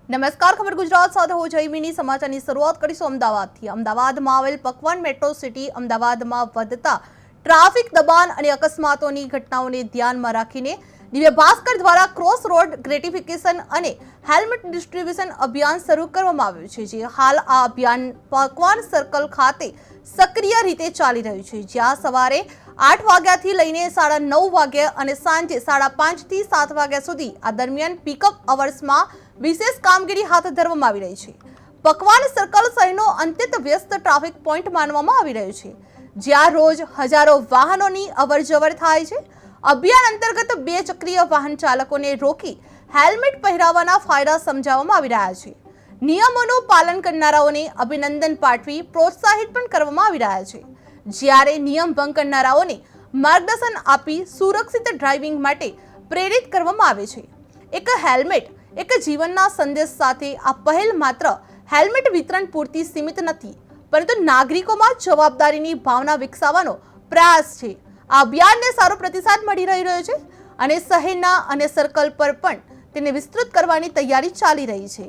નમસ્કાર, ખબર ગુજરાત સાથે હું જયમીની. સમાચારની શરૂઆત કરીશું અમદાવાદથી. અમદાવાદમાં આવેલ પકવાન મેટ્રો સિટી અમદાવાદમાં વધતા ટ્રાફિક દબાણ અને અકસ્માતોની ઘટનાઓને ધ્યાનમાં રાખીને દિવ્ય ભાસ્કર દ્વારા ક્રોસ રોડ ગ્રેટિફિકેશન અને હેલ્મેટ ડિસ્ટ્રીબ્યુશન અભિયાન શરૂ કરવામાં આવ્યું છે. જે હાલ આ અભિયાન પકવાન સર્કલ ખાતે સક્રિય રીતે ચાલી રહ્યું છે, જ્યાં સવારે 8 વાગ્યાથી લઈને 9:30 વાગ્યા અને સાંજે 5:30 થી 7 વાગ્યા સુધી આ દરમિયાન પિકઅપ અવર્સમાં વિશેષ કામગીરી હાથ ધરવામાં આવી રહી છે. પકવાન સર્કલ શહેરનો અત્યંત વ્યસ્ત ટ્રાફિક પોઈન્ટ માનવામાં આવી રહ્યો છે, જ્યાં રોજ હજારો વાહનોની અવરજવર થાય છે. અભિયાન અંતર્ગત 2 ચક્રીય વાહન ચાલકોને રોકી હેલ્મેટ પહેરાવવાના ફાયદા સમજાવવામાં આવી રહ્યા છે. નિયમોનું પાલન કરનારાઓને અભિનંદન પાઠવી પ્રોત્સાહિત પણ કરવામાં આવી રહ્યા છે, જ્યારે નિયમ ભંગ કરનારાઓને માર્ગદર્શન આપી સુરક્ષિત ડ્રાઇવિંગ માટે પ્રેરિત કરવામાં આવે છે. એક હેલ્મેટ એક જીવનના સંદેશ સાથે આ પહેલ માત્ર હેલ્મેટ વિતરણ પૂરતી સીમિત નથી, પરંતુ નાગરિકોમાં જવાબદારીની ભાવના વિકસાવવાનો પ્રયાસ છે. આ અભિયાનને સારો પ્રતિસાદ મળી રહ્યો છે અને શહેરના અન્ય સર્કલ પર પણ તેને વિસ્તૃત કરવાની તૈયારી ચાલી રહી છે.